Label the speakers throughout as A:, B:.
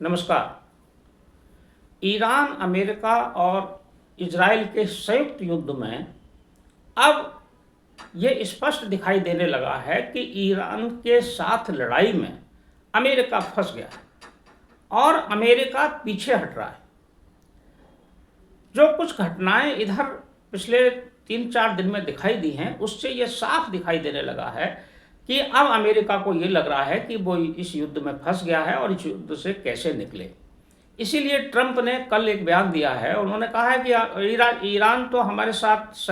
A: नमस्कार। Iran, America और Israel के संयुक्त युद्ध में अब ये स्पष्ट दिखाई देने लगा है कि ईरान के साथ लड़ाई में अमेरिका फंस गया है और अमेरिका पीछे हट रहा है। जो कुछ घटनाएं इधर पिछले 3-4 दिन में दिखाई दी हैं, उससे ये साफ दिखाई देने लगा है कि अब अमेरिका को ये लग रहा है कि वो इस युद्ध में फंस गया है और इस युद्ध से कैसे निकले। इसीलिए ट्रंप ने कल एक बयान दिया है। उन्होंने कहा है कि ईरान तो हमारे साथ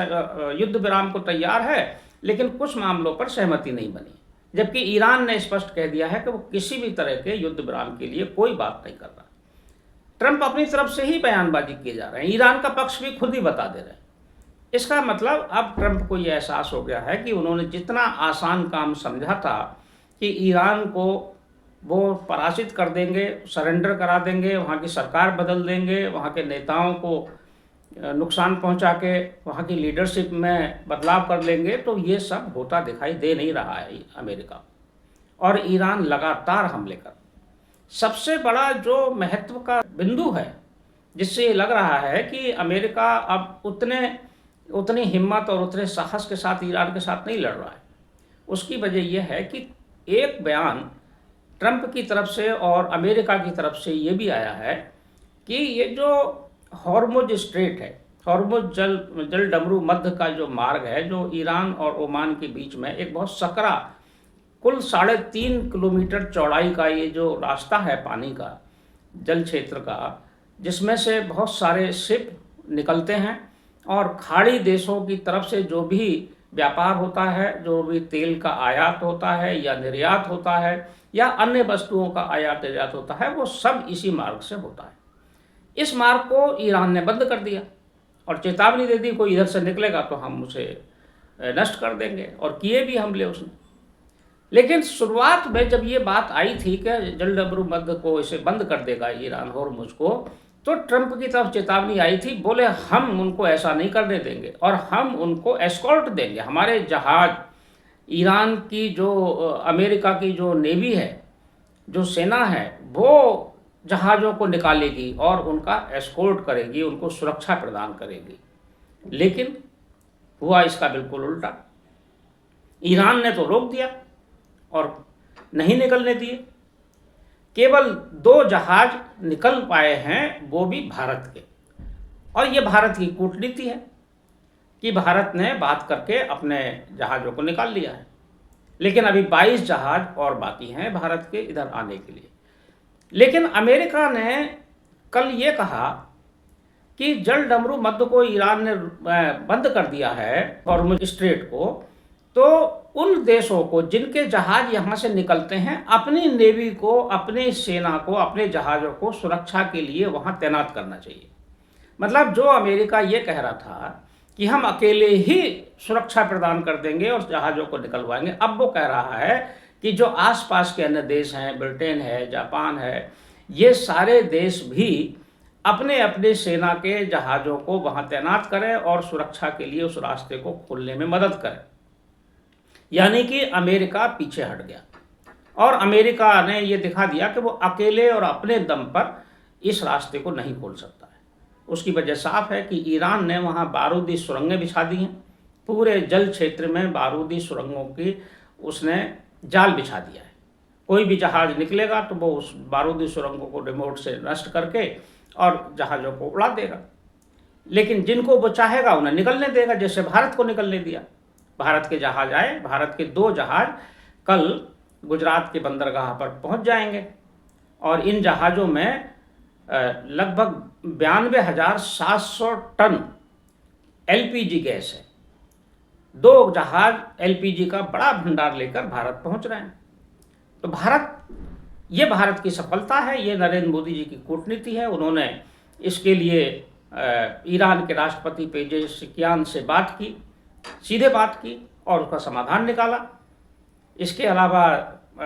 A: युद्ध विराम को तैयार है, लेकिन कुछ मामलों पर सहमति नहीं बनी। जबकि ईरान ने स्पष्ट कह दिया है कि वो किसी भी तरह के युद्ध विराम के लिए कोई बात नहीं कर रहा। ट्रंप अपनी तरफ से ही बयानबाजी किए जा रहे हैं, ईरान का पक्ष भी खुद ही बता दे रहे हैं। इसका मतलब अब ट्रंप को यह एहसास हो गया है कि उन्होंने जितना आसान काम समझा था कि ईरान को वो पराजित कर देंगे, सरेंडर करा देंगे, वहाँ की सरकार बदल देंगे, वहाँ के नेताओं को नुकसान पहुँचा के वहाँ की लीडरशिप में बदलाव कर लेंगे, तो ये सब होता दिखाई दे नहीं रहा है अमेरिका। और ईरान लगातार हमले कर, सबसे बड़ा जो महत्व का बिंदु है जिससे ये लग रहा है कि अमेरिका अब उतनी हिम्मत और उतने साहस के साथ ईरान के साथ नहीं लड़ रहा है, उसकी वजह यह है कि एक बयान ट्रंप की तरफ से और अमेरिका की तरफ से ये भी आया है कि ये जो हॉर्मुज स्ट्रेट है, हॉर्मुज जल डमरू मध्य का जो मार्ग है, जो ईरान और ओमान के बीच में एक बहुत सकरा, कुल 3.5 किलोमीटर चौड़ाई का ये जो रास्ता है पानी का, जल क्षेत्र का, जिसमें से बहुत सारे शिप निकलते हैं और खाड़ी देशों की तरफ से जो भी व्यापार होता है, जो भी तेल का आयात होता है या निर्यात होता है या अन्य वस्तुओं का आयात निर्यात होता है, वो सब इसी मार्ग से होता है। इस मार्ग को ईरान ने बंद कर दिया और चेतावनी दे दी, कोई इधर से निकलेगा तो हम उसे नष्ट कर देंगे, और किए भी हमले उसने। लेकिन शुरुआत में जब ये बात आई थी कि जल डमरू मध्य को इसे बंद कर देगा ईरान हॉर्मुज को, तो ट्रंप की तरफ चेतावनी आई थी, बोले हम उनको ऐसा नहीं करने देंगे और हम उनको एस्कॉर्ट देंगे। हमारे जहाज, ईरान की जो अमेरिका की जो नेवी है, जो सेना है, वो जहाज़ों को निकालेगी और उनका एस्कॉर्ट करेगी, उनको सुरक्षा प्रदान करेगी। लेकिन हुआ इसका बिल्कुल उल्टा। ईरान ने तो रोक दिया और नहीं निकलने दिए। केवल 2 जहाज निकल पाए हैं, वो भी भारत के। और ये भारत की कूटनीति है कि भारत ने बात करके अपने जहाज़ों को निकाल लिया है। लेकिन अभी 22 जहाज और बाकी हैं भारत के इधर आने के लिए। लेकिन अमेरिका ने कल ये कहा कि जल डमरू मध्य को ईरान ने बंद कर दिया है, हॉर्मुज स्ट्रेट को, तो उन देशों को जिनके जहाज यहाँ से निकलते हैं, अपनी नेवी को, अपनी सेना को, अपने जहाज़ों को सुरक्षा के लिए वहाँ तैनात करना चाहिए। मतलब जो अमेरिका ये कह रहा था कि हम अकेले ही सुरक्षा प्रदान कर देंगे और जहाज़ों को निकलवाएंगे, अब वो कह रहा है कि जो आसपास के अन्य देश हैं, ब्रिटेन है, जापान है, ये सारे देश भी अपने अपने सेना के जहाज़ों को वहाँ तैनात करें और सुरक्षा के लिए उस रास्ते को खोलने में मदद करें। यानी कि अमेरिका पीछे हट गया और अमेरिका ने ये दिखा दिया कि वो अकेले और अपने दम पर इस रास्ते को नहीं खोल सकता है। उसकी वजह साफ है कि ईरान ने वहाँ बारूदी सुरंगें बिछा दी हैं, पूरे जल क्षेत्र में बारूदी सुरंगों की उसने जाल बिछा दिया है। कोई भी जहाज़ निकलेगा तो वो उस बारूदी सुरंगों को रिमोट से नष्ट करके और जहाज़ों को उड़ा देगा। लेकिन जिनको वो चाहेगा उन्हें निकलने देगा, जैसे भारत को निकलने दिया। भारत के जहाज़ आए, भारत के 2 जहाज़ कल गुजरात के बंदरगाह पर पहुंच जाएंगे और इन जहाज़ों में लगभग 92,700 टन एलपीजी गैस है। 2 जहाज़ एलपीजी का बड़ा भंडार लेकर भारत पहुंच रहे हैं। तो ये भारत की सफलता है, ये नरेंद्र मोदी जी की कूटनीति है। उन्होंने इसके लिए ईरान के राष्ट्रपति पेजेशिकियान से बात की, सीधे बात की और उसका समाधान निकाला। इसके अलावा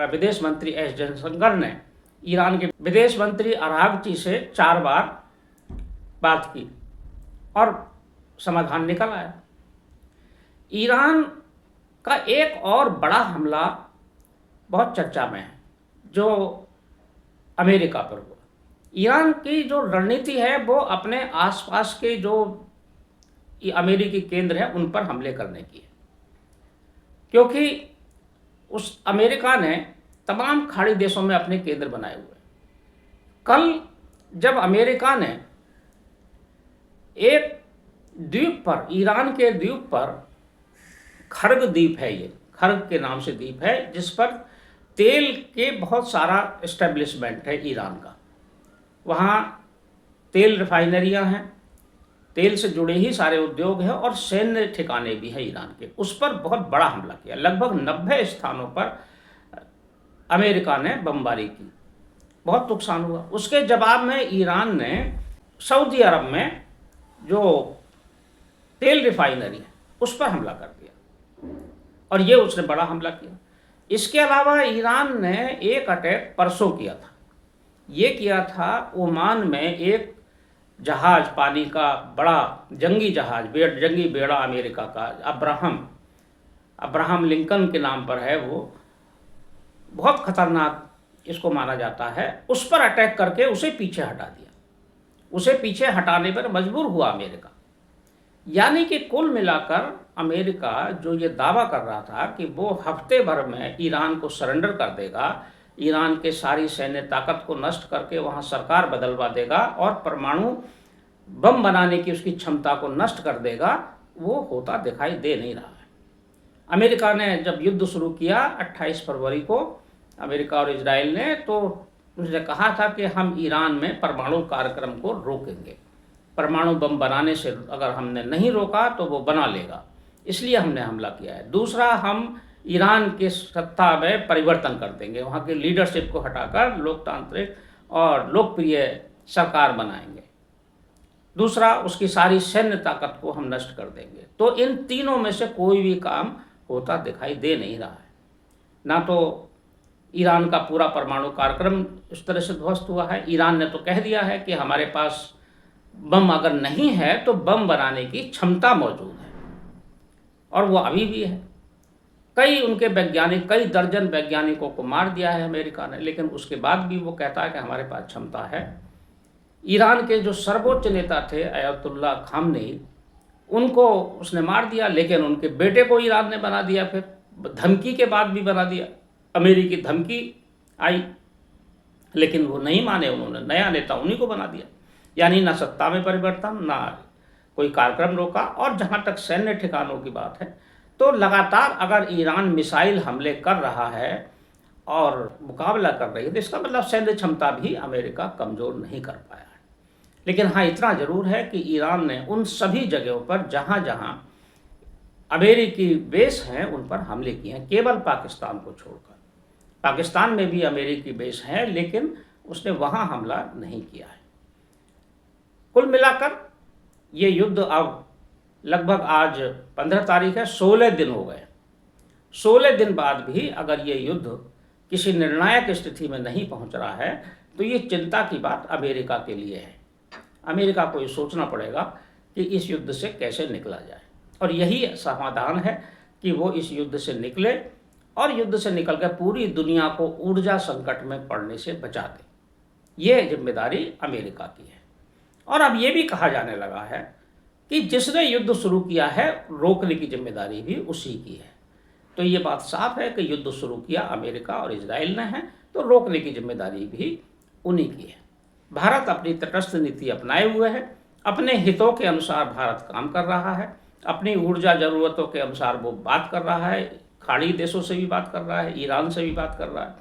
A: विदेश मंत्री एस जयशंकर ने ईरान के विदेश मंत्री अरागची से 4 बार बात की और समाधान निकल आया। ईरान का एक और बड़ा हमला बहुत चर्चा में है, जो अमेरिका पर हुआ। ईरान की जो रणनीति है वो अपने आसपास के जो ये अमेरिकी केंद्र हैं उन पर हमले करने की है, क्योंकि उस अमेरिका ने तमाम खाड़ी देशों में अपने केंद्र बनाए हुए हैं। कल जब अमेरिका ने एक द्वीप पर, ईरान के द्वीप पर, खर्ग द्वीप है, ये खर्ग के नाम से द्वीप है, जिस पर तेल के बहुत सारा एस्टेब्लिशमेंट है ईरान का। वहाँ तेल रिफाइनरियाँ हैं, तेल से जुड़े ही सारे उद्योग हैं और सैन्य ठिकाने भी हैं ईरान के। उस पर बहुत बड़ा हमला किया, लगभग 90 स्थानों पर अमेरिका ने बमबारी की, बहुत नुकसान हुआ। उसके जवाब में ईरान ने सऊदी अरब में जो तेल रिफाइनरी है उस पर हमला कर दिया, और ये उसने बड़ा हमला किया। इसके अलावा ईरान ने एक अटैक परसों किया था, ये किया था ओमान में एक जहाज, पानी का बड़ा जंगी जहाज, जंगी बेड़ा अमेरिका का, अब्राहम लिंकन के नाम पर है, वो बहुत खतरनाक इसको माना जाता है। उस पर अटैक करके उसे पीछे हटा दिया। उसे पीछे हटाने पर मजबूर हुआ अमेरिका। यानी कि कुल मिलाकर अमेरिका जो ये दावा कर रहा था कि वो हफ्ते भर में ईरान को सरेंडर कर देगा, ईरान के सारी सैन्य ताकत को नष्ट करके वहाँ सरकार बदलवा देगा और परमाणु बम बनाने की उसकी क्षमता को नष्ट कर देगा, वो होता दिखाई दे नहीं रहा है। अमेरिका ने जब युद्ध शुरू किया 28 फरवरी को, अमेरिका और इजराइल ने, तो उसने कहा था कि हम ईरान में परमाणु कार्यक्रम को रोकेंगे, परमाणु बम बनाने से अगर हमने नहीं रोका तो वो बना लेगा, इसलिए हमने हमला किया है। दूसरा, हम ईरान के सत्ता में परिवर्तन कर देंगे, वहाँ के लीडरशिप को हटाकर लोकतांत्रिक और लोकप्रिय सरकार बनाएंगे। दूसरा, उसकी सारी सैन्य ताकत को हम नष्ट कर देंगे। तो इन तीनों में से कोई भी काम होता दिखाई दे नहीं रहा है। ना तो ईरान का पूरा परमाणु कार्यक्रम इस तरह से ध्वस्त हुआ है, ईरान ने तो कह दिया है कि हमारे पास बम अगर नहीं है तो बम बनाने की क्षमता मौजूद है, और वो अभी भी है। कई उनके वैज्ञानिक, कई दर्जन वैज्ञानिकों को मार दिया है अमेरिका ने, लेकिन उसके बाद भी वो कहता है कि हमारे पास क्षमता है। ईरान के जो सर्वोच्च नेता थे अयतुल्ला खामनेई, उनको उसने मार दिया, लेकिन उनके बेटे को ईरान ने बना दिया, फिर धमकी के बाद भी बना दिया। अमेरिकी धमकी आई लेकिन वो नहीं माने, उन्होंने नया नेता उन्हीं को बना दिया। यानी ना सत्ता में परिवर्तन, ना कोई कार्यक्रम रोका। और जहाँ तक सैन्य ठिकानों की बात है, तो लगातार अगर ईरान मिसाइल हमले कर रहा है और मुकाबला कर रही है, तो इसका मतलब सैन्य क्षमता भी अमेरिका कमज़ोर नहीं कर पाया है। लेकिन हाँ, इतना ज़रूर है कि ईरान ने उन सभी जगहों पर जहाँ जहाँ अमेरिकी बेस हैं उन पर हमले किए हैं, केवल पाकिस्तान को छोड़कर। पाकिस्तान में भी अमेरिकी बेस हैं, लेकिन उसने वहाँ हमला नहीं किया है। कुल मिलाकर ये युद्ध अब लगभग आज 15 तारीख है, 16 दिन हो गए। 16 दिन बाद भी अगर ये युद्ध किसी निर्णायक स्थिति में नहीं पहुंच रहा है, तो ये चिंता की बात अमेरिका के लिए है। अमेरिका को ये सोचना पड़ेगा कि इस युद्ध से कैसे निकला जाए, और यही समाधान है कि वो इस युद्ध से निकले और युद्ध से निकलकर पूरी दुनिया को ऊर्जा संकट में पड़ने से बचा दे। ये जिम्मेदारी अमेरिका की है। और अब ये भी कहा जाने लगा है कि जिसने युद्ध शुरू किया है, रोकने की जिम्मेदारी भी उसी की है। तो ये बात साफ है कि युद्ध शुरू किया अमेरिका और इजराइल ने है, तो रोकने की जिम्मेदारी भी उन्हीं की है। भारत अपनी तटस्थ नीति अपनाए हुए है, अपने हितों के अनुसार भारत काम कर रहा है, अपनी ऊर्जा ज़रूरतों के अनुसार वो बात कर रहा है, खाड़ी देशों से भी बात कर रहा है, ईरान से भी बात कर रहा है,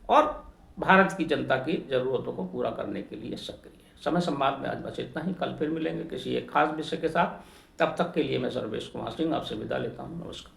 A: और भारत की जनता की ज़रूरतों को पूरा करने के लिए सक्रिय है। समय संवाद में आज बस इतना ही। कल फिर मिलेंगे किसी एक खास विषय के साथ। तब तक के लिए मैं सर्वेश कुमार सिंह आपसे विदा लेता हूँ। नमस्कार।